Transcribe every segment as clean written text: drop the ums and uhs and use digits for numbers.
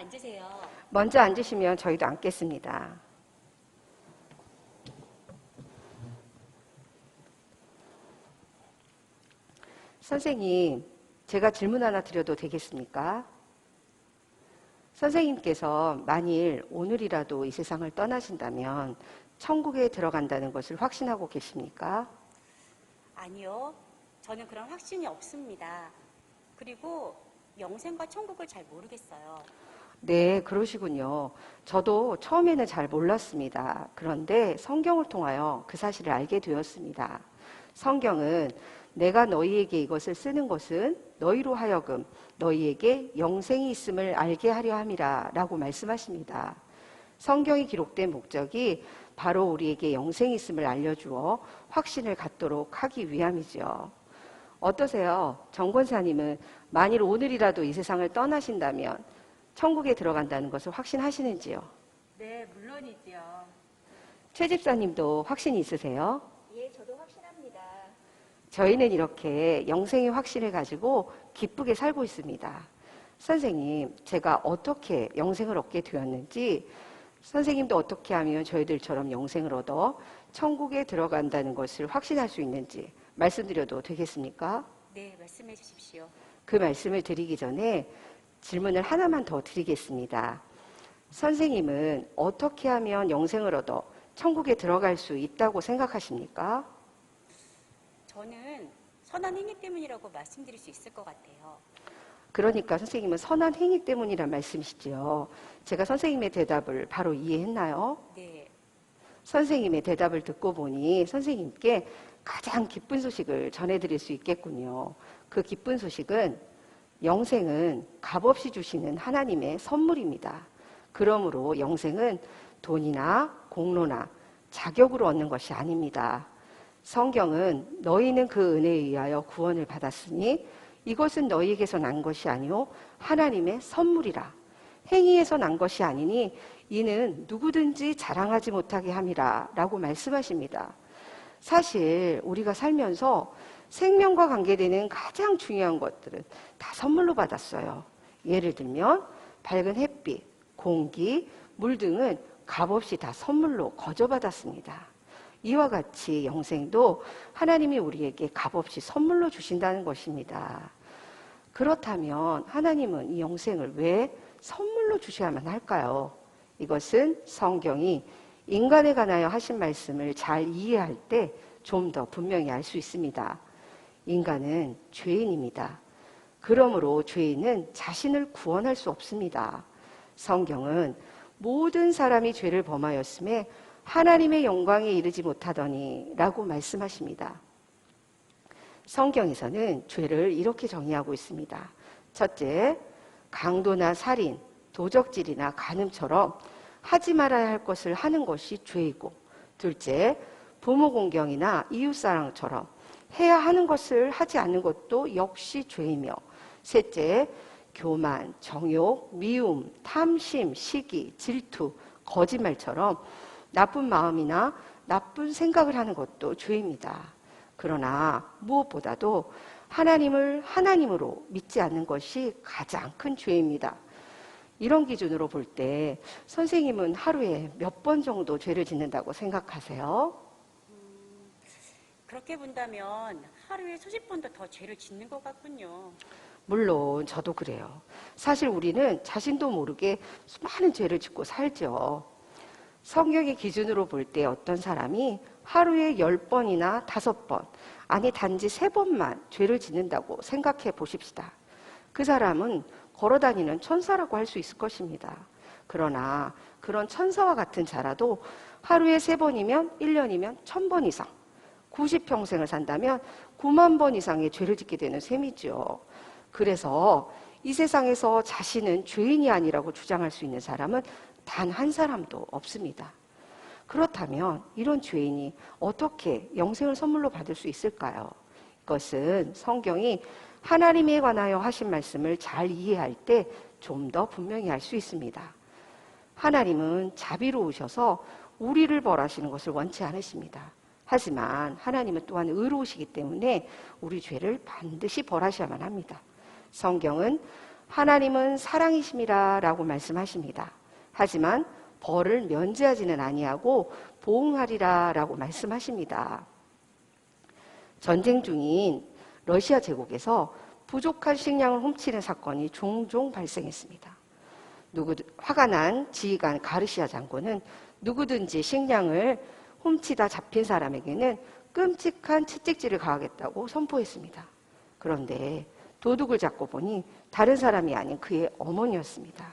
앉으세요. 먼저 앉으시면 저희도 앉겠습니다. 선생님, 제가 질문 하나 드려도 되겠습니까? 선생님께서 만일 오늘이라도 이 세상을 떠나신다면 천국에 들어간다는 것을 확신하고 계십니까? 아니요. 저는 그런 확신이 없습니다. 그리고 영생과 천국을 잘 모르겠어요. 네, 그러시군요. 저도 처음에는 잘 몰랐습니다. 그런데 성경을 통하여 그 사실을 알게 되었습니다. 성경은 내가 너희에게 이것을 쓰는 것은 너희로 하여금 너희에게 영생이 있음을 알게 하려 함이라 라고 말씀하십니다. 성경이 기록된 목적이 바로 우리에게 영생이 있음을 알려주어 확신을 갖도록 하기 위함이죠. 어떠세요? 정 권사님은 만일 오늘이라도 이 세상을 떠나신다면 천국에 들어간다는 것을 확신하시는지요? 네, 물론이지요. 최 집사님도 확신이 있으세요? 예, 저도 확신합니다. 저희는 이렇게 영생의 확신을 가지고 기쁘게 살고 있습니다. 선생님, 제가 어떻게 영생을 얻게 되었는지, 선생님도 어떻게 하면 저희들처럼 영생을 얻어 천국에 들어간다는 것을 확신할 수 있는지 말씀드려도 되겠습니까? 네, 말씀해 주십시오. 그 말씀을 드리기 전에 질문을 하나만 더 드리겠습니다. 선생님은 어떻게 하면 영생을 얻어 천국에 들어갈 수 있다고 생각하십니까? 저는 선한 행위 때문이라고 말씀드릴 수 있을 것 같아요. 그러니까 선생님은 선한 행위 때문이란 말씀이시죠. 제가 선생님의 대답을 바로 이해했나요? 네, 선생님의 대답을 듣고 보니 선생님께 가장 기쁜 소식을 전해드릴 수 있겠군요. 그 기쁜 소식은 영생은 값없이 주시는 하나님의 선물입니다. 그러므로 영생은 돈이나 공로나 자격으로 얻는 것이 아닙니다. 성경은 너희는 그 은혜에 의하여 구원을 받았으니 이것은 너희에게서 난 것이 아니요 하나님의 선물이라. 행위에서 난 것이 아니니 이는 누구든지 자랑하지 못하게 함이라 라고 말씀하십니다. 사실 우리가 살면서 생명과 관계되는 가장 중요한 것들은 다 선물로 받았어요. 예를 들면 밝은 햇빛, 공기, 물 등은 값없이 다 선물로 거저받았습니다. 이와 같이 영생도 하나님이 우리에게 값없이 선물로 주신다는 것입니다. 그렇다면 하나님은 이 영생을 왜 선물로 주셔야만 할까요? 이것은 성경이 인간에 관하여 하신 말씀을 잘 이해할 때 좀 더 분명히 알 수 있습니다. 인간은 죄인입니다. 그러므로 죄인은 자신을 구원할 수 없습니다. 성경은 모든 사람이 죄를 범하였음에 하나님의 영광에 이르지 못하더니 라고 말씀하십니다. 성경에서는 죄를 이렇게 정의하고 있습니다. 첫째, 강도나 살인, 도적질이나 간음처럼 하지 말아야 할 것을 하는 것이 죄이고, 둘째, 부모 공경이나 이웃사랑처럼 해야 하는 것을 하지 않는 것도 역시 죄이며, 셋째, 교만, 정욕, 미움, 탐심, 시기, 질투, 거짓말처럼 나쁜 마음이나 나쁜 생각을 하는 것도 죄입니다. 그러나 무엇보다도 하나님을 하나님으로 믿지 않는 것이 가장 큰 죄입니다. 이런 기준으로 볼 때 선생님은 하루에 몇 번 정도 죄를 짓는다고 생각하세요? 그렇게 본다면 하루에 수십 번도 더 죄를 짓는 것 같군요. 물론 저도 그래요. 사실 우리는 자신도 모르게 수많은 죄를 짓고 살죠. 성경의 기준으로 볼 때 어떤 사람이 하루에 10번이나 5번, 아니 단지 3번만 죄를 짓는다고 생각해 보십시다. 그 사람은 걸어다니는 천사라고 할 수 있을 것입니다. 그러나 그런 천사와 같은 자라도 하루에 3번이면 1년이면 1000번 이상, 90평생을 산다면 9만 번 이상의 죄를 짓게 되는 셈이죠. 그래서 이 세상에서 자신은 죄인이 아니라고 주장할 수 있는 사람은 단 한 사람도 없습니다. 그렇다면 이런 죄인이 어떻게 영생을 선물로 받을 수 있을까요? 이것은 성경이 하나님에 관하여 하신 말씀을 잘 이해할 때 좀 더 분명히 알 수 있습니다. 하나님은 자비로우셔서 우리를 벌하시는 것을 원치 않으십니다. 하지만 하나님은 또한 의로우시기 때문에 우리 죄를 반드시 벌하셔야만 합니다. 성경은 하나님은 사랑이심이라 라고 말씀하십니다. 하지만 벌을 면제하지는 아니하고 보응하리라 라고 말씀하십니다. 전쟁 중인 러시아 제국에서 부족한 식량을 훔치는 사건이 종종 발생했습니다. 화가 난 지휘관 가르시아 장군은 누구든지 식량을 훔치다 잡힌 사람에게는 끔찍한 채찍질을 가하겠다고 선포했습니다. 그런데 도둑을 잡고 보니 다른 사람이 아닌 그의 어머니였습니다.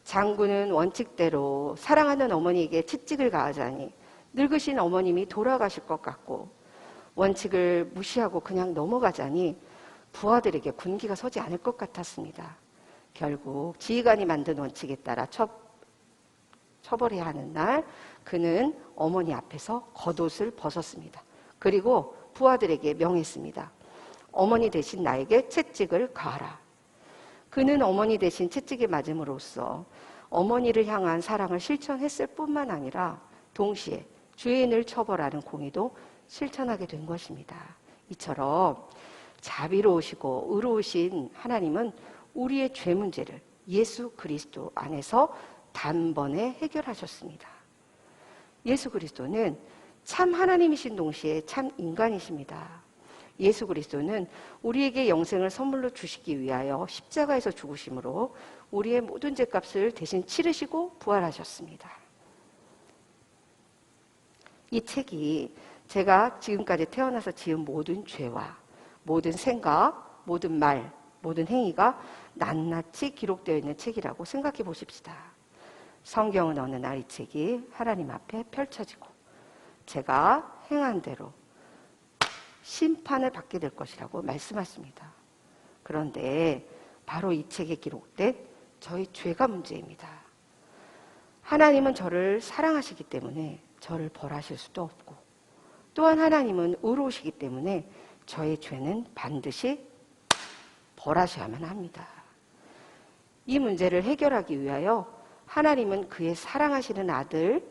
장군은 원칙대로 사랑하는 어머니에게 채찍을 가하자니 늙으신 어머님이 돌아가실 것 같고, 원칙을 무시하고 그냥 넘어가자니 부하들에게 군기가 서지 않을 것 같았습니다. 결국 지휘관이 만든 원칙에 따라 처벌해야 하는 날, 그는 어머니 앞에서 겉옷을 벗었습니다. 그리고 부하들에게 명했습니다. 어머니 대신 나에게 채찍을 가하라. 그는 어머니 대신 채찍에 맞음으로써 어머니를 향한 사랑을 실천했을 뿐만 아니라 동시에 죄인을 처벌하는 공의도 실천하게 된 것입니다. 이처럼 자비로우시고 의로우신 하나님은 우리의 죄 문제를 예수 그리스도 안에서 단번에 해결하셨습니다. 예수 그리스도는 참 하나님이신 동시에 참 인간이십니다. 예수 그리스도는 우리에게 영생을 선물로 주시기 위하여 십자가에서 죽으심으로 우리의 모든 죄값을 대신 치르시고 부활하셨습니다. 이 책이 제가 지금까지 태어나서 지은 모든 죄와 모든 생각, 모든 말, 모든 행위가 낱낱이 기록되어 있는 책이라고 생각해 보십시다. 성경은 어느 날 이 책이 하나님 앞에 펼쳐지고 제가 행한 대로 심판을 받게 될 것이라고 말씀하십니다. 그런데 바로 이 책에 기록된 저희 죄가 문제입니다. 하나님은 저를 사랑하시기 때문에 저를 벌하실 수도 없고, 또한 하나님은 의로우시기 때문에 저의 죄는 반드시 벌하셔야만 합니다. 이 문제를 해결하기 위하여 하나님은 그의 사랑하시는 아들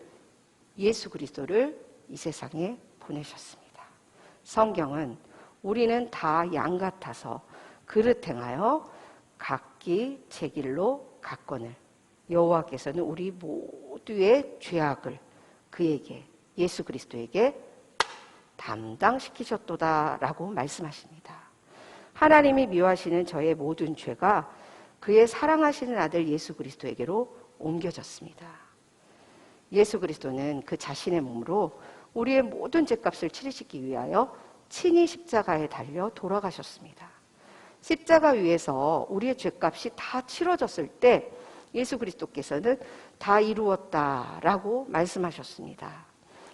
예수 그리스도를 이 세상에 보내셨습니다. 성경은 우리는 다 양 같아서 그릇 행하여 각기 제 길로 갔거늘 여호와께서는 우리 모두의 죄악을 그에게, 예수 그리스도에게 담당시키셨도다라고 말씀하십니다. 하나님이 미워하시는 저의 모든 죄가 그의 사랑하시는 아들 예수 그리스도에게로 옮겨졌습니다. 예수 그리스도는 그 자신의 몸으로 우리의 모든 죄값을 치르시기 위하여 친히 십자가에 달려 돌아가셨습니다. 십자가 위에서 우리의 죄값이 다 치러졌을 때 예수 그리스도께서는 다 이루었다라고 말씀하셨습니다.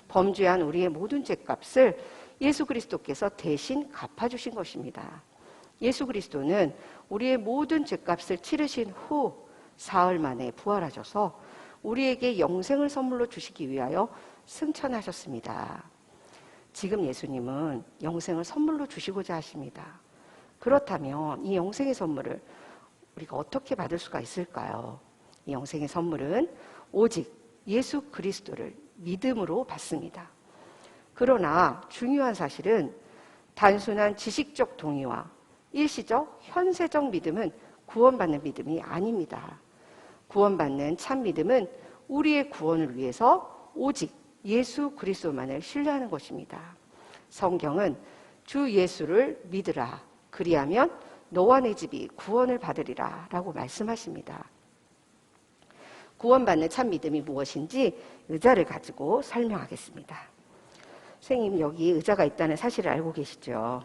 범죄한 우리의 모든 죄값을 예수 그리스도께서 대신 갚아주신 것입니다. 예수 그리스도는 우리의 모든 죄값을 치르신 후 사흘 만에 부활하셔서 우리에게 영생을 선물로 주시기 위하여 승천하셨습니다. 지금 예수님은 영생을 선물로 주시고자 하십니다. 그렇다면 이 영생의 선물을 우리가 어떻게 받을 수가 있을까요? 이 영생의 선물은 오직 예수 그리스도를 믿음으로 받습니다. 그러나 중요한 사실은 단순한 지식적 동의와 일시적 현세적 믿음은 구원받는 믿음이 아닙니다. 구원받는 참 믿음은 우리의 구원을 위해서 오직 예수 그리스도만을 신뢰하는 것입니다. 성경은 주 예수를 믿으라, 그리하면 너와 내 집이 구원을 받으리라 라고 말씀하십니다. 구원받는 참 믿음이 무엇인지 의자를 가지고 설명하겠습니다. 선생님, 여기 의자가 있다는 사실을 알고 계시죠?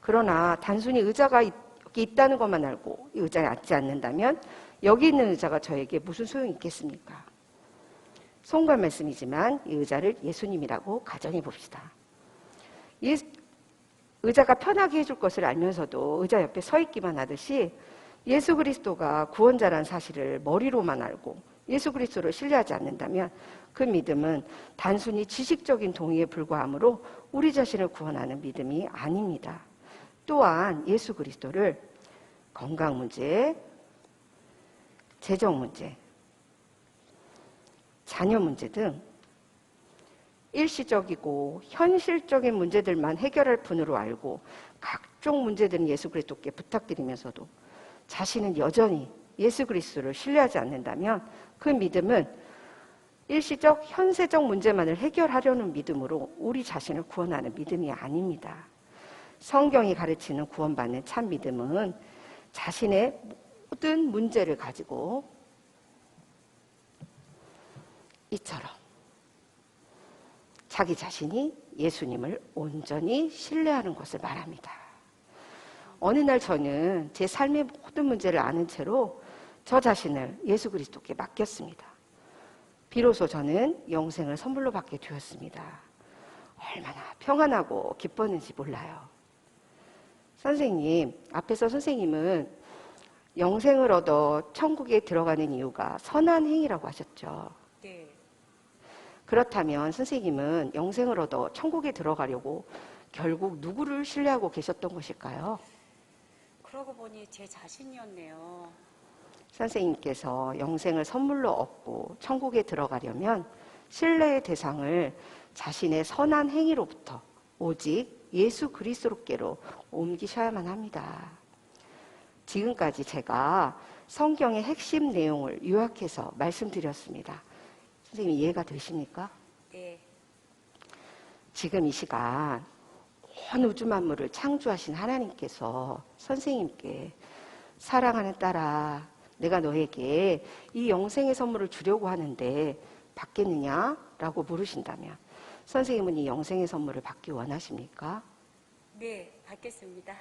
그러나 단순히 의자가 여기 있다는 것만 알고 이 의자에 앉지 않는다면 여기 있는 의자가 저에게 무슨 소용이 있겠습니까? 송구한 말씀이지만 이 의자를 예수님이라고 가정해 봅시다. 의자가 편하게 해줄 것을 알면서도 의자 옆에 서 있기만 하듯이 예수 그리스도가 구원자라는 사실을 머리로만 알고 예수 그리스도를 신뢰하지 않는다면 그 믿음은 단순히 지식적인 동의에 불과하므로 우리 자신을 구원하는 믿음이 아닙니다. 또한 예수 그리스도를 건강 문제, 재정 문제, 자녀 문제 등 일시적이고 현실적인 문제들만 해결할 분으로 알고 각종 문제들은 예수 그리스도께 부탁드리면서도 자신은 여전히 예수 그리스도를 신뢰하지 않는다면 그 믿음은 일시적 현세적 문제만을 해결하려는 믿음으로 우리 자신을 구원하는 믿음이 아닙니다. 성경이 가르치는 구원받는 참 믿음은 자신의 모든 문제를 가지고 이처럼 자기 자신이 예수님을 온전히 신뢰하는 것을 말합니다. 어느 날 저는 제 삶의 모든 문제를 아는 채로 저 자신을 예수 그리스도께 맡겼습니다. 비로소 저는 영생을 선물로 받게 되었습니다. 얼마나 평안하고 기뻤는지 몰라요. 선생님, 앞에서 선생님은 영생을 얻어 천국에 들어가는 이유가 선한 행위라고 하셨죠. 네. 그렇다면 선생님은 영생을 얻어 천국에 들어가려고 결국 누구를 신뢰하고 계셨던 것일까요? 그러고 보니 제 자신이었네요. 선생님께서 영생을 선물로 얻고 천국에 들어가려면 신뢰의 대상을 자신의 선한 행위로부터 오직 예수 그리스도께로 옮기셔야만 합니다. 지금까지 제가 성경의 핵심 내용을 요약해서 말씀드렸습니다. 선생님 이해가 되십니까? 네. 지금 이 시간 온 우주 만물을 창조하신 하나님께서 선생님께 사랑하는 딸아, 내가 너에게 이 영생의 선물을 주려고 하는데 받겠느냐? 라고 물으신다면 선생님은 이 영생의 선물을 받기 원하십니까? 네, 받겠습니다.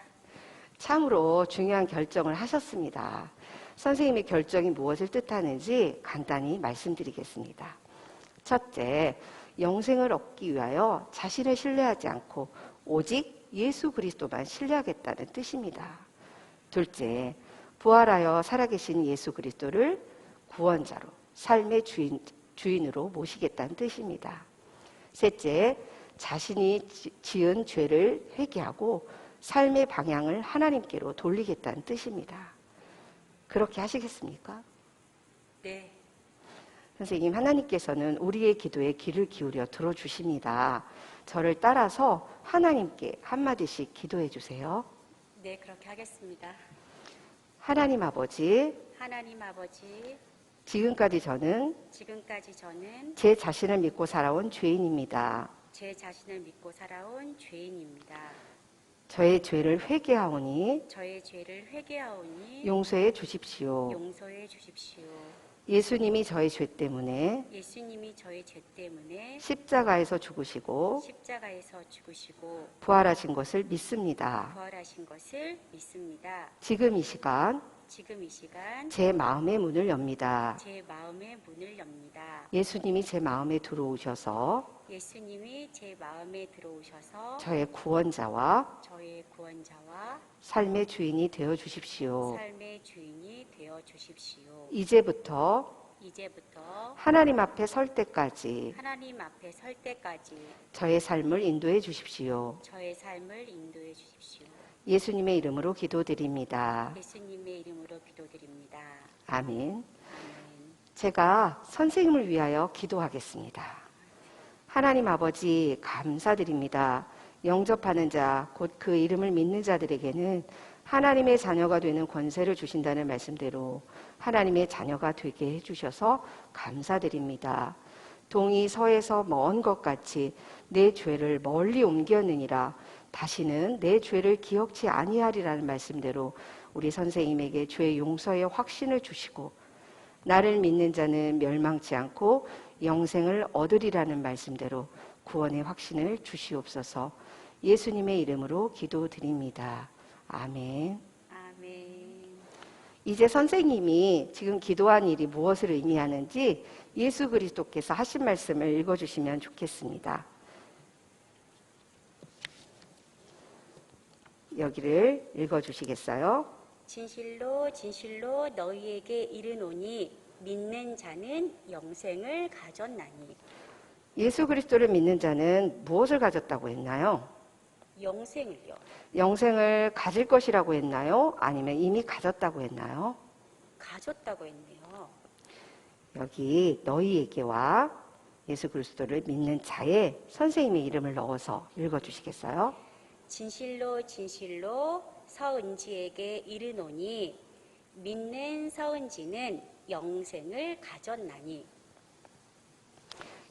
참으로 중요한 결정을 하셨습니다. 선생님의 결정이 무엇을 뜻하는지 간단히 말씀드리겠습니다. 첫째, 영생을 얻기 위하여 자신을 신뢰하지 않고 오직 예수 그리스도만 신뢰하겠다는 뜻입니다. 둘째, 부활하여 살아계신 예수 그리스도를 구원자로 삶의 주인으로 모시겠다는 뜻입니다. 셋째, 자신이 지은 죄를 회개하고 삶의 방향을 하나님께로 돌리겠다는 뜻입니다. 그렇게 하시겠습니까? 네. 선생님, 하나님께서는 우리의 기도에 귀를 기울여 들어주십니다. 저를 따라서 하나님께 한마디씩 기도해 주세요. 네, 그렇게 하겠습니다. 하나님 아버지, 지금까지 저는 지금까지 저는 제 자신을 믿고 살아온 죄인입니다. 제 자신을 믿고 살아온 죄인입니다. 저의 죄를 회개하오니 저의 죄를 회개하오니 용서해 주십시오. 용서해 주십시오. 예수님이 저의 죄 때문에 예수님이 저의 죄 때문에 십자가에서 죽으시고 십자가에서 죽으시고 부활하신 것을 믿습니다. 부활하신 것을 믿습니다. 지금 이 시간 지금 이 시간 제 마음의 문을 엽니다. 제 마음의 문을 엽니다. 예수님이 제 마음에 들어오셔서 예수님이 제 마음에 들어오셔서 저의 구원자와 저의 구원자와 삶의 주인이 되어 주십시오. 삶의 주인이 되어 주십시오. 이제부터 하나님 앞에 설 때까지 하나님 앞에 설 때까지 저의 삶을 인도해 주십시오. 저의 삶을 인도해 주십시오. 예수님의 이름으로 기도드립니다. 예수님의 이름으로 기도드립니다. 아멘. 아멘. 제가 선생님을 위하여 기도하겠습니다. 하나님 아버지 감사드립니다. 영접하는 자, 곧 그 이름을 믿는 자들에게는 하나님의 자녀가 되는 권세를 주신다는 말씀대로 하나님의 자녀가 되게 해주셔서 감사드립니다. 동이 서에서 먼 것 같이 내 죄를 멀리 옮겼느니라 다시는 내 죄를 기억치 아니하리라는 말씀대로 우리 선생님에게 죄 용서의 확신을 주시고 나를 믿는 자는 멸망치 않고 영생을 얻으리라는 말씀대로 구원의 확신을 주시옵소서. 예수님의 이름으로 기도드립니다. 아멘. 아멘. 이제 선생님이 지금 기도한 일이 무엇을 의미하는지 예수 그리스도께서 하신 말씀을 읽어주시면 좋겠습니다. 여기를 읽어주시겠어요? 진실로 진실로 너희에게 이르노니 믿는 자는 영생을 가졌나니. 예수 그리스도를 믿는 자는 무엇을 가졌다고 했나요? 영생을요. 영생을 가질 것이라고 했나요? 아니면 이미 가졌다고 했나요? 가졌다고 했네요. 여기 너희에게와 예수 그리스도를 믿는 자에 선생님의 이름을 넣어서 읽어주시겠어요? 진실로 진실로 서은지에게 이르노니 믿는 서은지는 영생을 가졌나니.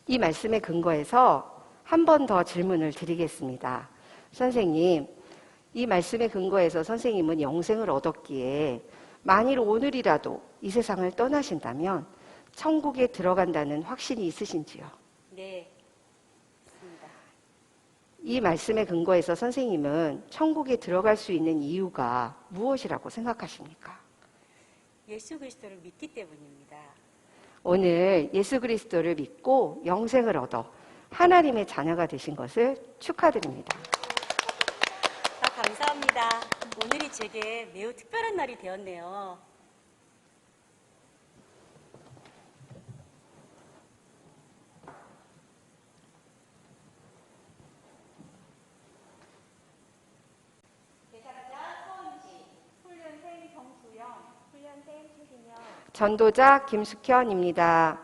이 말씀에 근거해서 한 번 더 질문을 드리겠습니다. 선생님, 이 말씀에 근거해서 선생님은 영생을 얻었기에 만일 오늘이라도 이 세상을 떠나신다면 천국에 들어간다는 확신이 있으신지요? 네, 있습니다. 이 말씀에 근거해서 선생님은 천국에 들어갈 수 있는 이유가 무엇이라고 생각하십니까? 예수 그리스도를 믿기 때문입니다. 오늘 예수 그리스도를 믿고 영생을 얻어 하나님의 자녀가 되신 것을 축하드립니다. 감사합니다. 오늘이 제게 매우 특별한 날이 되었네요. 전도자 김숙현입니다.